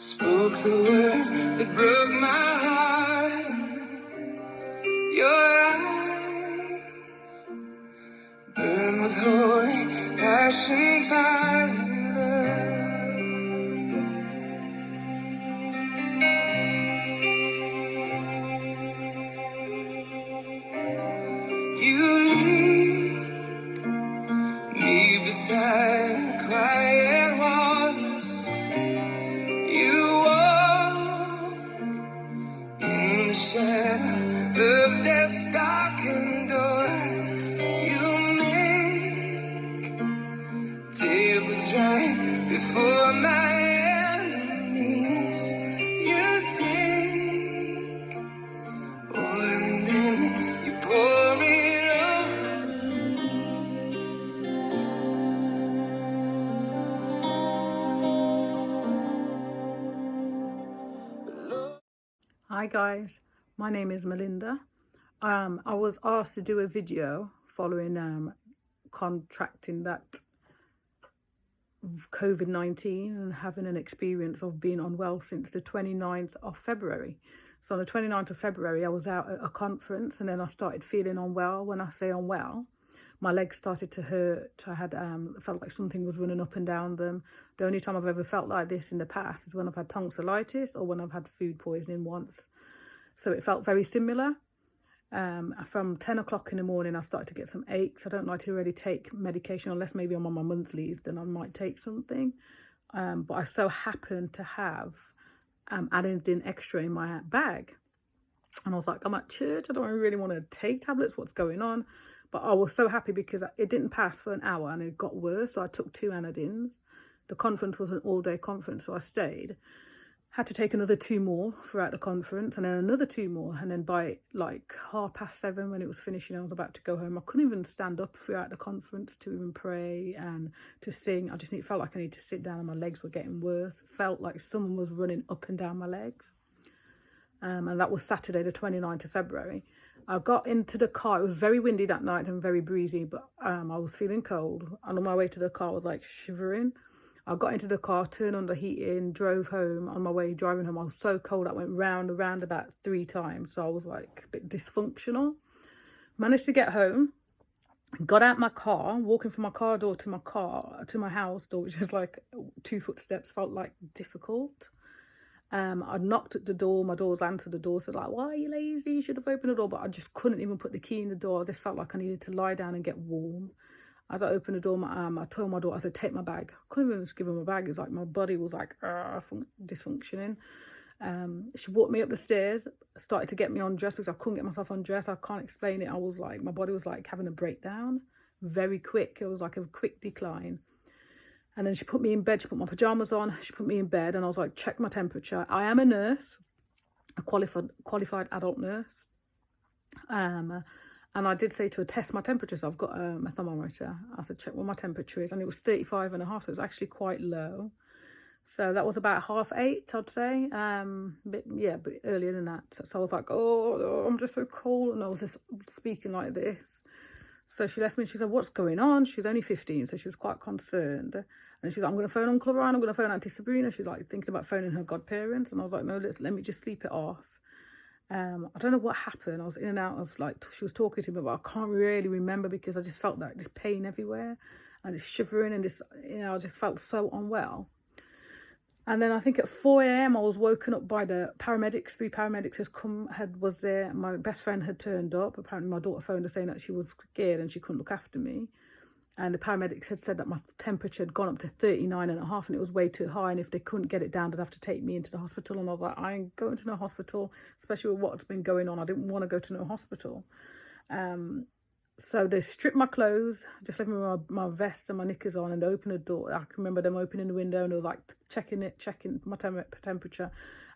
Spoke the word that broke my heart. Your eyes burn with holy passion fire. You lead me beside quiet waters. You walk in the shadow of death's darkened door. You make tables right before my enemies. You take oil and then you pour it over me. Hi guys, my name is Melinda. I was asked to do a video following contracting that Covid-19 and having an experience of being unwell since the 29th of February. So on the 29th of February, I was out at a conference and then I started feeling unwell. When I say unwell, my legs started to hurt. I had felt like something was running up and down them. The only time I've ever felt like this in the past is when I've had tonsillitis or when I've had food poisoning once. So it felt very similar. From 10 o'clock in the morning, I started to get some aches. I don't like to really take medication unless maybe I'm on my monthlies, then I might take something. But I so happened to have added extra in my bag. And I was like, I'm at church. I don't really want to take tablets. What's going on? But I was so happy because it didn't pass for an hour and it got worse. So I took 2 anodins. The conference was an all-day conference, so I stayed. Had to take another 2 more throughout the conference and then another 2 more. And then by like 7:30 when it was finishing, I was about to go home. I couldn't even stand up throughout the conference to even pray and to sing. I just felt like I needed to sit down and my legs were getting worse. Felt like someone was running up and down my legs. And that was Saturday, the 29th of February. I got into the car. It was very windy that night and very breezy, but I was feeling cold. And on my way to the car, I was like shivering. I got into the car, turned on the heating, drove home. On my way driving home, I was so cold. I went round and round about 3 times. So I was like a bit dysfunctional. Managed to get home, got out my car, walking from my car door to my house door, which is like 2 footsteps, felt like difficult. I knocked at the door, my door's answered, the door said like, why are you lazy? You should have opened the door. But I just couldn't even put the key in the door. I just felt like I needed to lie down and get warm. As I opened the door, I told my daughter, I said, take my bag. I couldn't even just give her my bag. It's like my body was like dysfunctioning. She walked me up the stairs, started to get me undressed because I couldn't get myself undressed. I can't explain it. I was like, my body was like having a breakdown, very quick. It was like a quick decline. And then she put me in bed. She put my pajamas on. She put me in bed and I was like, check my temperature. I am a nurse, a qualified adult nurse. And I did say to her, test my temperature. So I've got a thermometer. I said, check what my temperature is. And it was 35.5. So it was actually quite low. So that was about 8:30, I'd say. But earlier than that. So I was like, oh, I'm just so cold. And I was just speaking like this. So she left me and she said, what's going on? She's only 15. So she was quite concerned. And she's like, I'm going to phone Uncle Ryan. I'm going to phone Auntie Sabrina. She's like thinking about phoning her godparents. And I was like, no, let me just sleep it off. I don't know what happened. I was in and out of like, she was talking to me, but I can't really remember because I just felt like this pain everywhere and this shivering and this, I just felt so unwell. And then I think at 4 a.m. I was woken up by the paramedics. 3 paramedics was there. My best friend had turned up. Apparently my daughter phoned her saying that she was scared and she couldn't look after me. And the paramedics had said that my temperature had gone up to 39.5 and it was way too high. And if they couldn't get it down, they'd have to take me into the hospital. And I was like, I ain't going to no hospital, especially with what's been going on. I didn't want to go to no hospital. So they stripped my clothes, just left me with my vest and my knickers on and opened the door. I can remember them opening the window and they were like checking my temperature.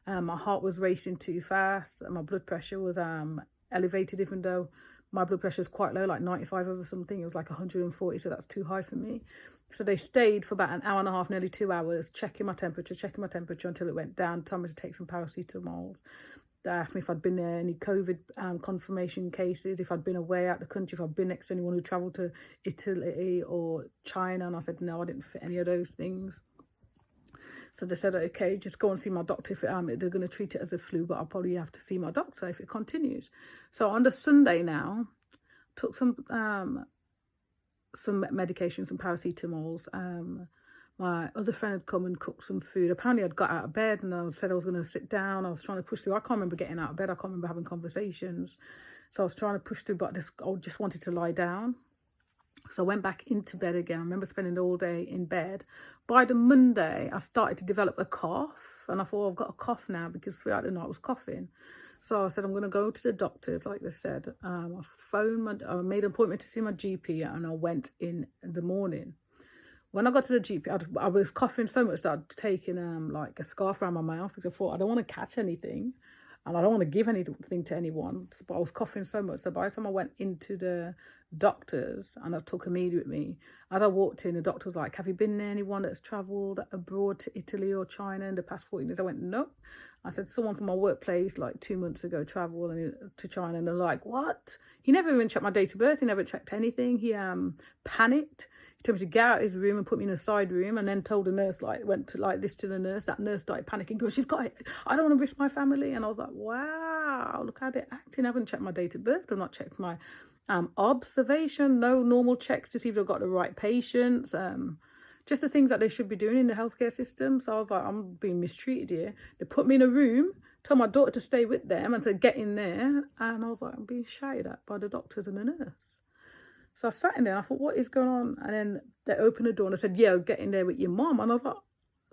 My heart was racing too fast and my blood pressure was elevated, even though my blood pressure is quite low, like 95 over something. It was like 140, so that's too high for me. So they stayed for about an hour and a half, nearly 2 hours, checking my temperature until it went down, told me to take some paracetamol. They asked me if I'd been there, any COVID confirmation cases, if I'd been away out the country, if I'd been next to anyone who travelled to Italy or China. And I said, no, I didn't fit any of those things. So they said, okay, just go and see my doctor if they're going to treat it as a flu, but I'll probably have to see my doctor if it continues. So on the Sunday now, took some medication, some paracetamols. My other friend had come and cooked some food. Apparently I'd got out of bed and I said I was going to sit down. I was trying to push through. I can't remember getting out of bed. I can't remember having conversations. So I was trying to push through, but I just wanted to lie down. So I went back into bed again. I remember spending the whole day in bed. By the Monday, I started to develop a cough. And I thought, I've got a cough now because throughout the night I was coughing. So I said, I'm going to go to the doctors, like they said. I made an appointment to see my GP and I went in the morning. When I got to the GP, I was coughing so much that I'd taken like a scarf around my mouth because I thought, I don't want to catch anything. And I don't want to give anything to anyone. But I was coughing so much. So by the time I went into the doctors and I took Amelia with me, as I walked in, the doctor was like, have you been near anyone that's travelled abroad to Italy or China in the past 14 years? I went, no. I said, someone from my workplace like 2 months ago travelled to China. And they're like, what? He never even checked my date of birth. He never checked anything. He panicked. He told me to get out of his room and put me in a side room, and then told the nurse, went to this to the nurse. That nurse started panicking, going, she's got it. I don't want to risk my family. And I was like, wow, look how they're acting. I haven't checked my date of birth. I've not checked my observation. No normal checks to see if they've got the right patients. Just the things that they should be doing in the healthcare system. So I was like, I'm being mistreated here. They put me in a room, told my daughter to stay with them and said, get in there. And I was like, I'm being shouted at by the doctors and the nurse. So I sat in there and I thought, what is going on? And then they opened the door and they said, yeah, get in there with your mom. And I was like,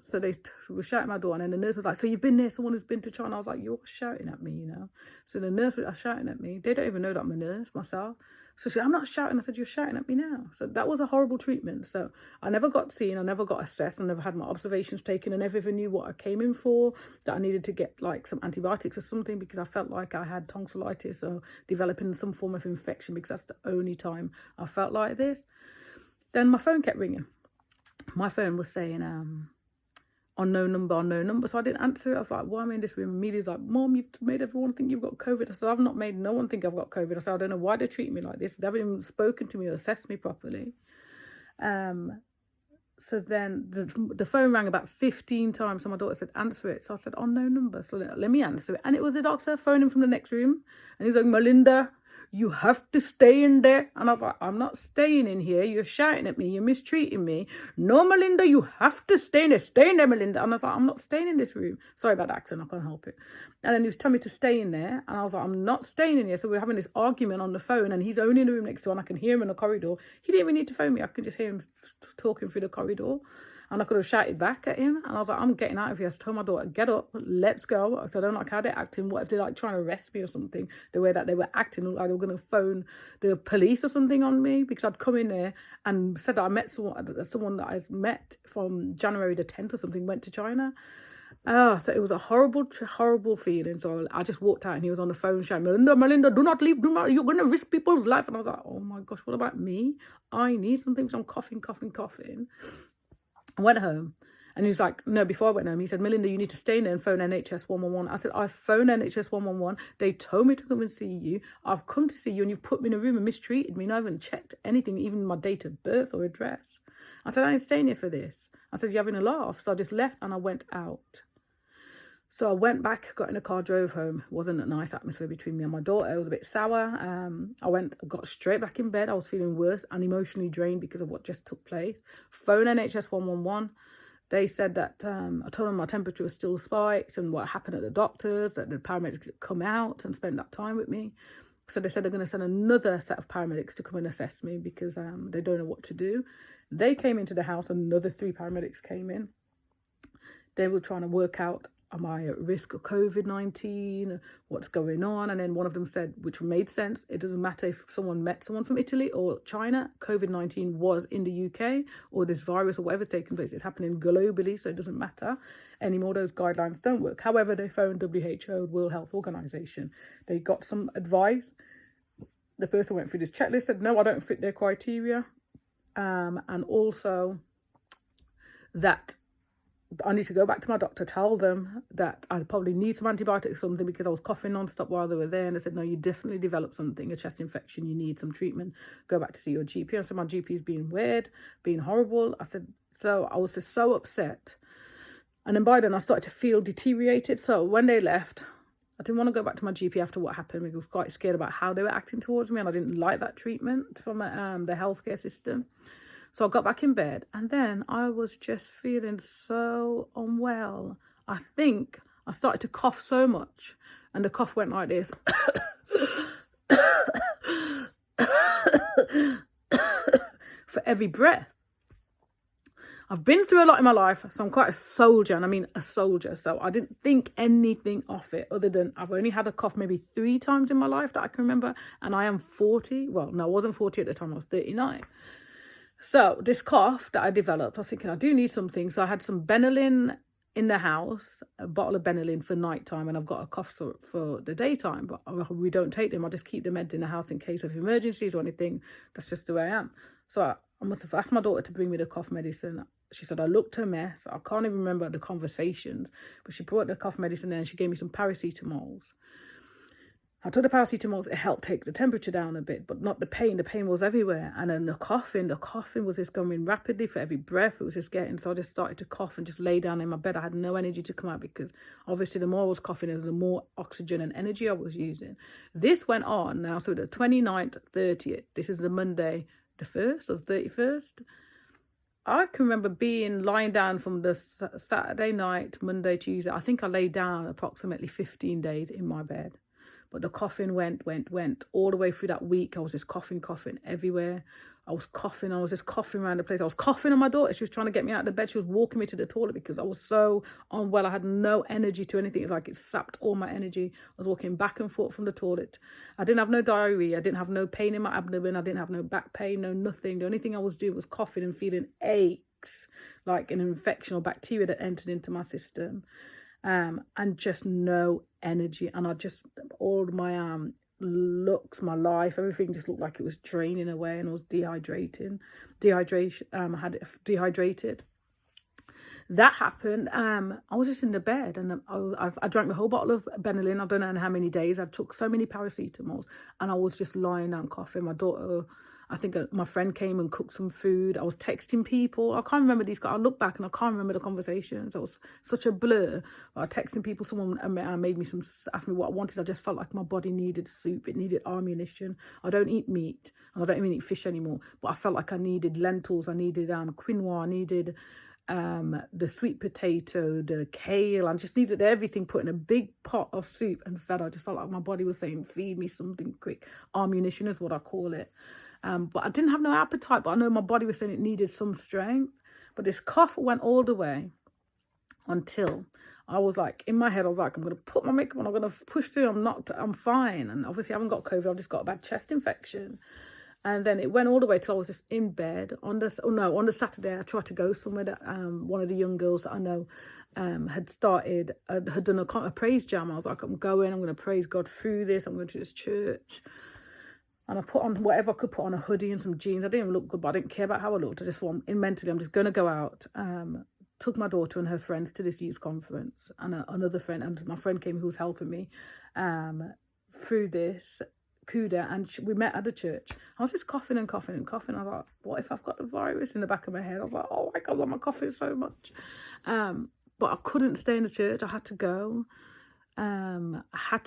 so they were shouting at my door. And then the nurse was like, so you've been there, someone who's been to China. I was like, you're shouting at me, So the nurse was shouting at me. They don't even know that I'm a nurse myself. So she said, I'm not shouting. I said, you're shouting at me now. So that was a horrible treatment. So I never got seen. I never got assessed. I never had my observations taken. I never even knew what I came in for, that I needed to get some antibiotics or something because I felt like I had tonsillitis or developing some form of infection, because that's the only time I felt like this. Then my phone kept ringing. My phone was saying, unknown number. So I didn't answer it. I was like, why am I in this room? And Amelia's like, Mom, you've made everyone think you've got COVID. I said, I've not made no one think I've got COVID. I said, I don't know why they treat me like this. They haven't even spoken to me or assessed me properly. So then the phone rang about 15 times. So my daughter said, answer it. So I said, unknown number. So let me answer it. And it was the doctor phoning from the next room. And he's like, Melinda, you have to stay in there. And I was like, I'm not staying in here. You're shouting at me. You're mistreating me. No, Melinda, you have to stay in there. Stay in there, Melinda. And I was like, I'm not staying in this room. Sorry about the accent. I can't help it. And then he was telling me to stay in there. And I was like, I'm not staying in here. So we were having this argument on the phone. And he's only in the room next door. And I can hear him in the corridor. He didn't even need to phone me. I could just hear him talking through the corridor. And I could have shouted back at him. And I was like, I'm getting out of here. So I told my daughter, get up, let's go. I said, I don't like how they're acting. What if they're trying to arrest me or something? The way that they were acting, like they were going to phone the police or something on me, because I'd come in there and said that I met someone that I met from January the 10th or something, went to China. So it was a horrible, horrible feeling. So I just walked out and he was on the phone shouting, Melinda, do not leave, you're going to risk people's life. And I was like, oh my gosh, what about me? I need something. So I'm coughing. I went home and he was like, no, before I went home, he said, Melinda, you need to stay in there and phone NHS 111. I said, I phoned NHS 111. They told me to come and see you. I've come to see you and you've put me in a room and mistreated me. And I haven't checked anything, even my date of birth or address. I said, I ain't staying here for this. I said, you're having a laugh. So I just left and I went out. So I went back, got in a car, drove home. It wasn't a nice atmosphere between me and my daughter. It was a bit sour. I got straight back in bed. I was feeling worse and emotionally drained because of what just took place. Phone NHS 111. They said that I told them my temperature was still spiked and what happened at the doctors, that the paramedics had come out and spent that time with me. So they said they're going to send another set of paramedics to come and assess me because they don't know what to do. They came into the house, another 3 paramedics came in. They were trying to work out, am I at risk of Covid-19? What's going on? And then one of them said, which made sense, it doesn't matter if someone met someone from Italy or China, COVID-19 was in the UK, or this virus or whatever's taking place, it's happening globally, so it doesn't matter anymore. Those guidelines don't work. However, they phoned WHO, World Health Organization. They got some advice. The person went through this checklist, said, no, I don't fit their criteria. And also that I need to go back to my doctor, tell them that I probably need some antibiotics or something because I was coughing non-stop while they were there. And they said, no, you definitely developed something, a chest infection. You need some treatment. Go back to see your GP. I said, my GP's being weird, being horrible. I said, so I was just so upset. And then by then I started to feel deteriorated. So when they left, I didn't want to go back to my GP after what happened. I was quite scared about how they were acting towards me, and I didn't like that treatment from the healthcare system. So I got back in bed, and then I was just feeling so unwell. I think I started to cough so much, and the cough went like this. For every breath. I've been through a lot in my life, so I'm quite a soldier, and I mean a soldier. So I didn't think anything of it other than I've only had a cough maybe 3 times in my life that I can remember, and I am 40. Well, no, I wasn't 40 at the time, I was 39. So this cough that I developed, I was thinking I do need something. So I had some Benylin in the house, a bottle of Benylin for nighttime, and I've got a cough syrup for the daytime, but we don't take them. I just keep the meds in the house in case of emergencies or anything. That's just the way I am. So I must have asked my daughter to bring me the cough medicine. She said I looked a mess. I can't even remember the conversations, but she brought the cough medicine in and she gave me some paracetamols. I took the paracetamols, it helped take the temperature down a bit, but not the pain. The pain was everywhere. And then the coughing was just going rapidly for every breath. It was just getting, so I just started to cough and just lay down in my bed. I had no energy to come out because obviously the more I was coughing, the more oxygen and energy I was using. This went on now, so the 29th, 30th, this is the Monday, the 1st or 31st. I can remember lying down from the Saturday night, Monday, Tuesday. I think I lay down approximately 15 days in my bed. But the coughing went all the way through that week. I was just coughing everywhere. I was just coughing around the place. I was coughing on my daughter. She was trying to get me out of the bed. She was walking me to the toilet because I was so unwell. I had no energy to anything. It's like it sapped all my energy. I was walking back and forth from the toilet. I didn't have no diarrhea. I didn't have no pain in my abdomen. I didn't have no back pain, no nothing. The only thing I was doing was coughing and feeling aches, like an infection or bacteria that entered into my system. And just no energy, and all my looks, my life, everything just looked like it was draining away, and I was dehydrated. I had dehydrated. That happened. I was just in the bed, and I drank the whole bottle of Benylin. I don't know how many days. I took so many paracetamols, and I was just lying down coughing. My daughter, I think my friend came and cooked some food. I was texting people. I can't remember these. I look back and I can't remember the conversations. It was such a blur. I was texting people. Someone asked me what I wanted. I just felt like my body needed soup. It needed ammunition. I don't eat meat, and I don't even eat fish anymore. But I felt like I needed lentils. I needed quinoa. I needed the sweet potato, the kale. I just needed everything put in a big pot of soup and fed. I just felt like my body was saying, feed me something quick. Ammunition is what I call it. But I didn't have no appetite, but I know my body was saying it needed some strength. But this cough went all the way until I was like, in my head, I was like, I'm going to put my makeup on, I'm going to push through, I'm fine. And obviously I haven't got COVID, I've just got a bad chest infection. And then it went all the way till I was just in bed. On the Saturday, I tried to go somewhere that one of the young girls that I know had done a praise jam. I was like, I'm going to praise God through this. I'm going to this church. And I put on whatever I could put on, a hoodie and some jeans. I didn't even look good, but I didn't care about how I looked. I just thought, mentally, I'm just going to go out. Took my daughter and her friends to this youth conference. And another friend, and my friend came who was helping me through this CUDA. And we met at the church. I was just coughing and coughing and coughing. I was like, what if I've got the virus in the back of my head? I was like, oh my God, why am I coughing so much? But I couldn't stay in the church. I had to go. I had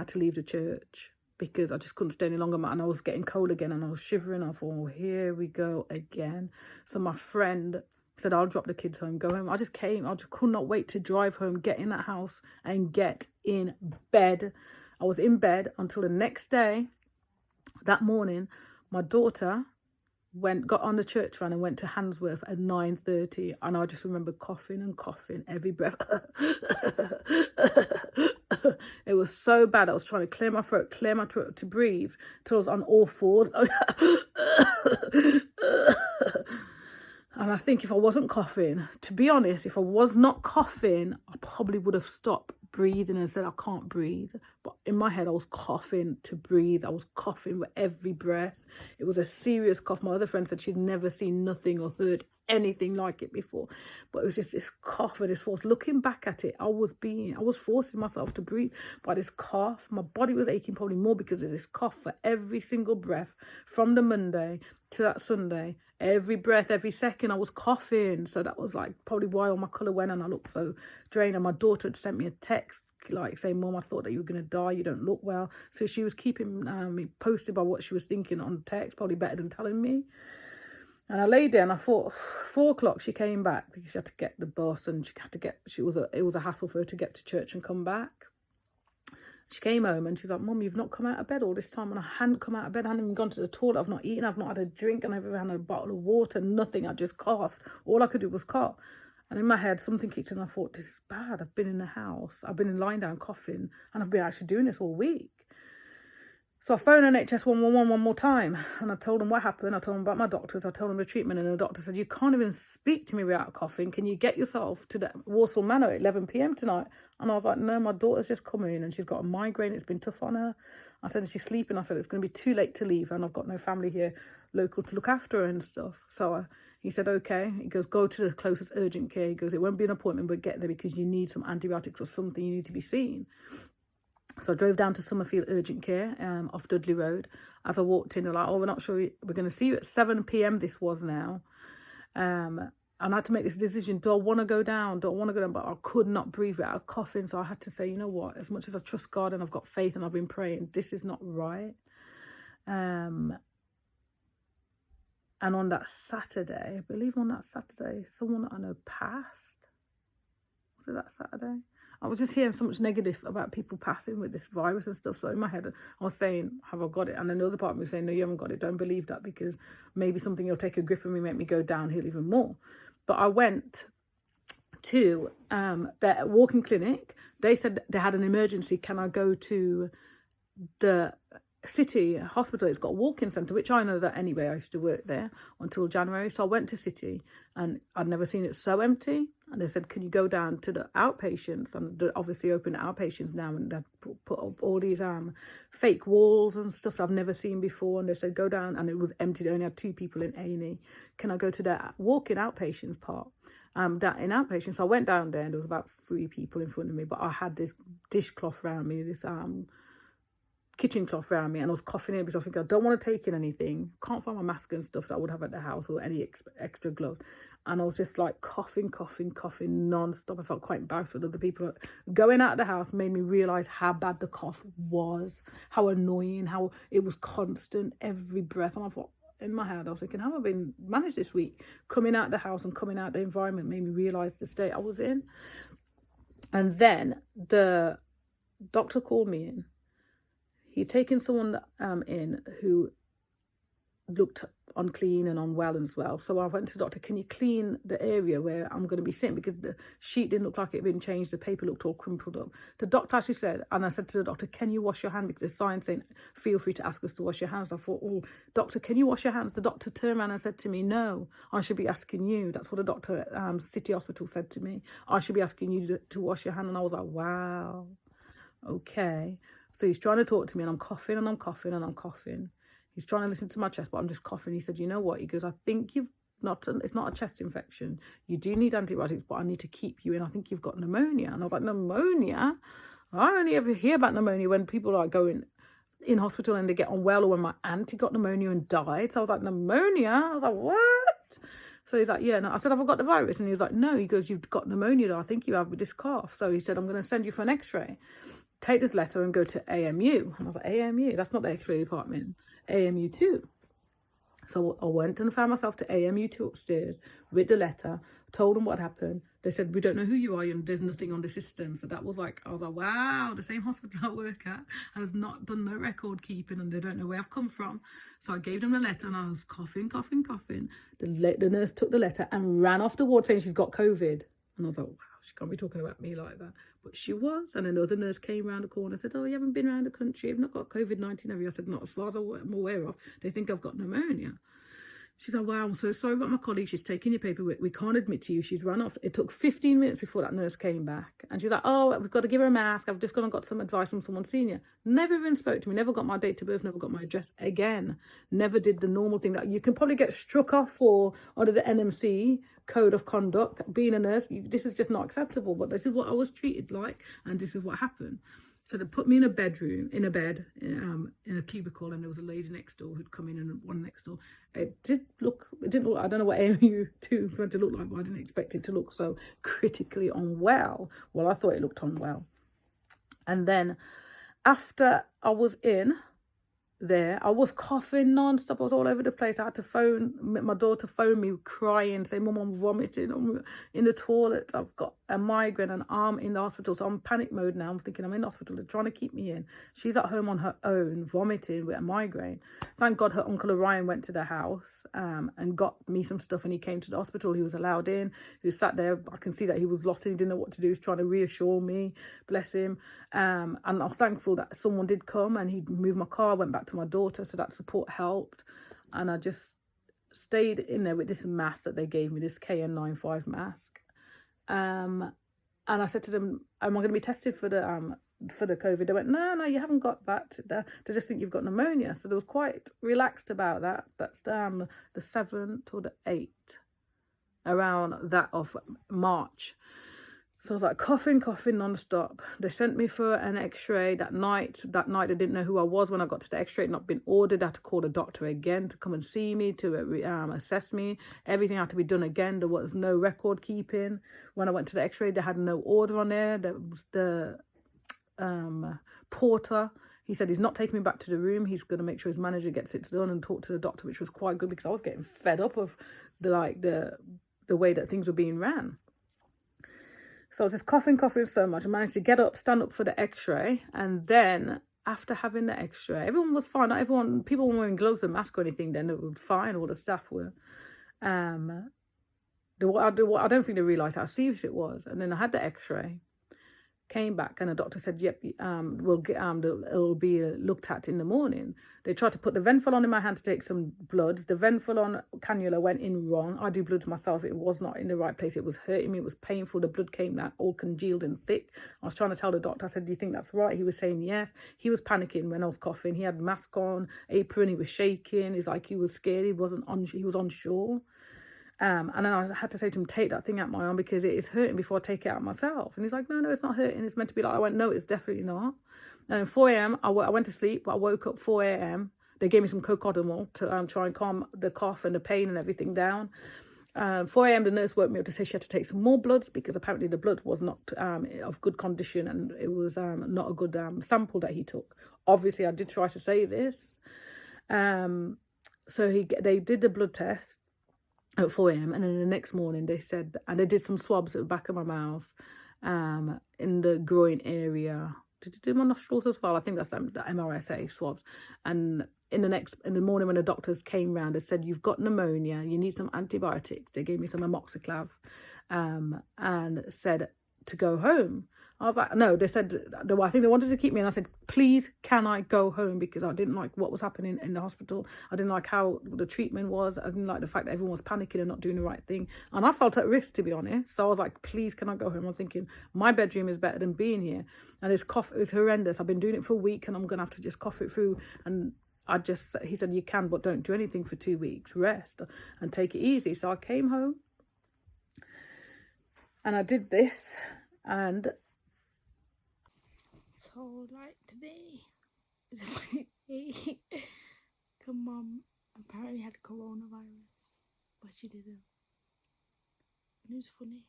to leave the church, because I just couldn't stay any longer, and I was getting cold again, and I was shivering. I thought, oh, here we go again. So my friend said, I'll drop the kids home, go home. I just could not wait to drive home, get in that house and get in bed. I was in bed until the next day. That morning, my daughter got on the church van and went to Handsworth at 9:30, and I just remember coughing and coughing every breath. It was so bad. I was trying to clear my throat to breathe till I was on all fours. And I think if I wasn't coughing, to be honest, if I was not coughing, I probably would have stopped breathing and said, I can't breathe. But in my head, I was coughing to breathe. I was coughing with every breath. It was a serious cough. My other friend said she'd never seen nothing or heard anything like it before. But it was just this cough and this force. Looking back at it, I was forcing myself to breathe by this cough. My body was aching probably more because of this cough for every single breath from the Monday to that Sunday. every breath, every second I was coughing. So that was like probably why all my colour went and I looked so drained. And my daughter had sent me a text like saying, Mum, I thought that you were going to die, you don't look well. So she was keeping me posted by what she was thinking on text, probably better than telling me. And I lay there and I thought 4 o'clock she came back because she had to get the bus and it was a hassle for her to get to church and come back. She came home and she's like, Mum, you've not come out of bed all this time. And I hadn't come out of bed. I hadn't even gone to the toilet. I've not eaten. I've not had a drink. And I've even had a bottle of water. Nothing. I just coughed. All I could do was cough. And in my head, something kicked in. I thought, this is bad. I've been in the house. I've been lying down coughing. And I've been actually doing this all week. So I phoned NHS 111 one more time. And I told them what happened. I told them about my doctors. I told them the treatment. And the doctor said, you can't even speak to me without coughing. Can you get yourself to the Walsall Manor at 11 p.m. tonight? And I was like, no, my daughter's just come in and she's got a migraine. It's been tough on her. I said, she's sleeping. I said, it's going to be too late to leave. And I've got no family here local to look after her and stuff. So he said, okay. He goes, go to the closest urgent care. He goes, it won't be an appointment, but get there because you need some antibiotics or something. You need to be seen. So I drove down to Summerfield Urgent Care off Dudley Road. As I walked in, they're like, oh, we're not sure. We're going to see you at 7 p.m. this was now. And I had to make this decision. Do I want to go down? Do I want to go down? But I could not breathe without coughing. So I had to say, you know what? As much as I trust God and I've got faith and I've been praying, this is not right. And on that Saturday, I believe on that Saturday, someone that I know passed. Was it that Saturday? I was just hearing so much negative about people passing with this virus and stuff. So in my head, I was saying, have I got it? And another part of me was saying, no, you haven't got it. Don't believe that because maybe something will take a grip on me, make me go downhill even more. But I went to their walking clinic. They said they had an emergency. Can I go to the City Hospital? It's got a walk-in centre, which I know that anyway. I used to work there until January. So I went to City and I'd never seen it so empty. And they said, can you go down to the outpatients? And they're obviously open outpatients now. And they've put up all these fake walls and stuff that I've never seen before. And they said, go down. And it was empty. They only had 2 people in A&E. Can I go to the walk-in outpatients part? That in outpatients. So I went down there and there was about 3 people in front of me. But I had this dishcloth around me, this kitchen cloth around me, and I was coughing in because I think I don't want to take in anything. Can't find my mask and stuff that I would have at the house or any extra gloves. And I was just like coughing non-stop. I felt quite embarrassed with other people. Going out of the house made me realise how bad the cough was, how annoying, how it was constant, every breath. And I thought, in my head, I was thinking, how have I been managed this week? Coming out of the house and coming out of the environment made me realise the state I was in. And then the doctor called me in. He'd taken someone in who looked unclean and unwell as well. So I went to the doctor, can you clean the area where I'm going to be sitting? Because the sheet didn't look like it had been changed. The paper looked all crumpled up. The doctor actually said, and I said to the doctor, can you wash your hands? Because there's signs saying, feel free to ask us to wash your hands. I thought, oh, doctor, can you wash your hands? The doctor turned around and said to me, no, I should be asking you. That's what the doctor at City Hospital said to me. I should be asking you to wash your hand. And I was like, wow, okay. So he's trying to talk to me and I'm coughing and I'm coughing and I'm coughing. He's trying to listen to my chest, but I'm just coughing. He said, you know what? He goes, I think it's not a chest infection. You do need antibiotics, but I need to keep you in. I think you've got pneumonia. And I was like, pneumonia? I only ever hear about pneumonia when people are going in hospital and they get unwell, or when my auntie got pneumonia and died. So I was like, pneumonia? I was like, what? So he's like, yeah. No. I said, have I got the virus? And he was like, no. He goes, you've got pneumonia. I think you have with this cough. So he said, I'm going to send you for an x-ray. Take this letter and go to AMU. And I was like, AMU? That's not the x-ray department. AMU 2. So I went and found myself to AMU 2 upstairs with the letter, told them what happened. They said, we don't know who you are and there's nothing on the system. So that was like, I was like, wow, the same hospital I work at has not done no record keeping and they don't know where I've come from. So I gave them the letter and I was coughing. The nurse took the letter and ran off the ward saying she's got COVID. And I was like, wow, she can't be talking about me like that. But she was. And another nurse came around the corner and said, oh, you haven't been around the country. You've not got COVID-19, have you? I said, not as far as I'm aware of. They think I've got pneumonia. She's like, wow, I'm so sorry about my colleague. She's taking your paperwork. We can't admit to you. She's run off. It took 15 minutes before that nurse came back. And she's like, oh, we've got to give her a mask. I've just gone and got some advice from someone senior. Never even spoke to me. Never got my date of birth. Never got my address again. Never did the normal thing that you can probably get struck off for under the NMC code of conduct. Being a nurse, this is just not acceptable. But this is what I was treated like. And this is what happened. So they put me in a bed, in a cubicle, and there was a lady next door who'd come in and one next door. It didn't look, I don't know what AMU2 was meant to look like, but I didn't expect it to look so critically unwell. Well, I thought it looked unwell. And then after I was in there, I was coughing non-stop. I was all over the place. I had to phone my daughter, phone me crying, say, Mum, I'm vomiting, I'm in the toilet, I've got a migraine and I'm in the hospital. So I'm in panic mode now. I'm thinking I'm in the hospital, they're trying to keep me in. She's at home on her own vomiting with a migraine. Thank God her uncle Orion went to the house and got me some stuff, and he came to the hospital. He was allowed in. He sat there. I can see that he was lost and he didn't know what to do. He was trying to reassure me, bless him. And I'm thankful that someone did come and he moved my car. I went back to my daughter, so that support helped. And I just stayed in there with this mask that they gave me, this KN95 mask. And I said to them, am I going to be tested for the COVID? They went, no, you haven't got that. They just think you've got pneumonia. So they was quite relaxed about that. That's the 7th or the 8th, around that of March. So I was like coughing non-stop. They sent me for an x-ray that night. That night they didn't know who I was. When I got to the x-ray, it had not been ordered. I had to call the doctor again to come and see me, to assess me. Everything had to be done again. There was no record keeping. When I went to the x-ray, they had no order on there. There was the porter. He said he's not taking me back to the room. He's going to make sure his manager gets it done and talk to the doctor, which was quite good because I was getting fed up of the way that things were being ran. So I was just coughing so much. I managed to get up, stand up for the x-ray. And then after having the x-ray, everyone was fine. Not everyone, people weren't wearing gloves and masks or anything then. They were fine. All the staff were. I don't think they realised how serious it was. And then I had the x-ray. Came back and the doctor said, yep, we'll get it'll be looked at in the morning. They tried to put the Venfalon in my hand to take some bloods. The Venfalon cannula went in wrong. I do bloods myself. It was not in the right place. It was hurting me. It was painful. The blood came out all congealed and thick. I was trying to tell the doctor. I said, do you think that's right? He was saying yes. He was panicking when I was coughing. He had mask on, apron. He was shaking. It's like he was scared. He was unsure. And then I had to say to him, take that thing out my arm because it is hurting before I take it out myself. And he's like, no, it's not hurting. It's meant to be like, I went, no, it's definitely not. And at 4 a.m., I went to sleep, but I woke up 4 a.m. They gave me some cocodamol to try and calm the cough and the pain and everything down. 4 a.m., the nurse woke me up to say she had to take some more bloods because apparently the blood was not of good condition and it was not a good sample that he took. Obviously, I did try to say this. So they did the blood test at 4 a.m. and then the next morning they said, and they did some swabs at the back of my mouth, in the groin area. Did they do my nostrils as well? I think that's the MRSA swabs. And in the morning when the doctors came round, they said, you've got pneumonia, you need some antibiotics. They gave me some amoxiclav and said to go home. I was like, no, they said, I think they wanted to keep me. And I said, please, can I go home? Because I didn't like what was happening in the hospital. I didn't like how the treatment was. I didn't like the fact that everyone was panicking and not doing the right thing. And I felt at risk, to be honest. So I was like, please, can I go home? I'm thinking, my bedroom is better than being here. And this cough is horrendous. I've been doing it for a week and I'm going to have to just cough it through. And he said, you can, but don't do anything for 2 weeks. Rest and take it easy. So I came home and I did this and... So, like, today is a funny day. Cause Mum apparently had coronavirus, but she didn't. And it was funny.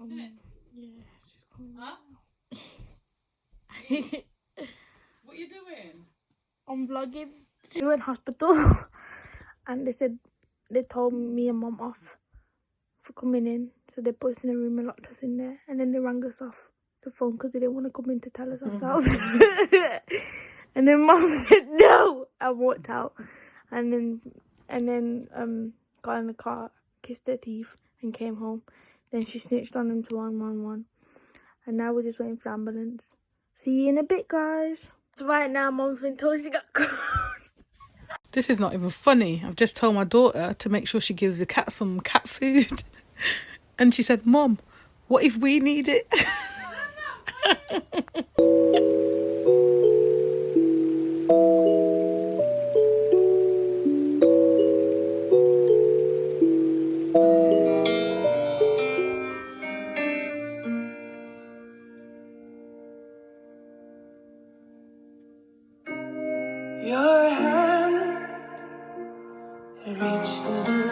Yeah. Yeah, she's coming out. What are you doing? I'm vlogging. We went hospital and they told me and Mum off for coming in, so they put us in a room and locked us in there, and then they rang us off the phone because they didn't want to come in to tell us ourselves. And then Mum said no and walked out, and then got in the car, kissed her teeth and came home. Then she snitched on them to 111, and now we're just waiting for the ambulance. See you in a bit, guys. So right now Mum's been told she got corona. This is not even funny. I've just told my daughter to make sure she gives the cat some cat food. And she said, Mom, what if we need it? reached into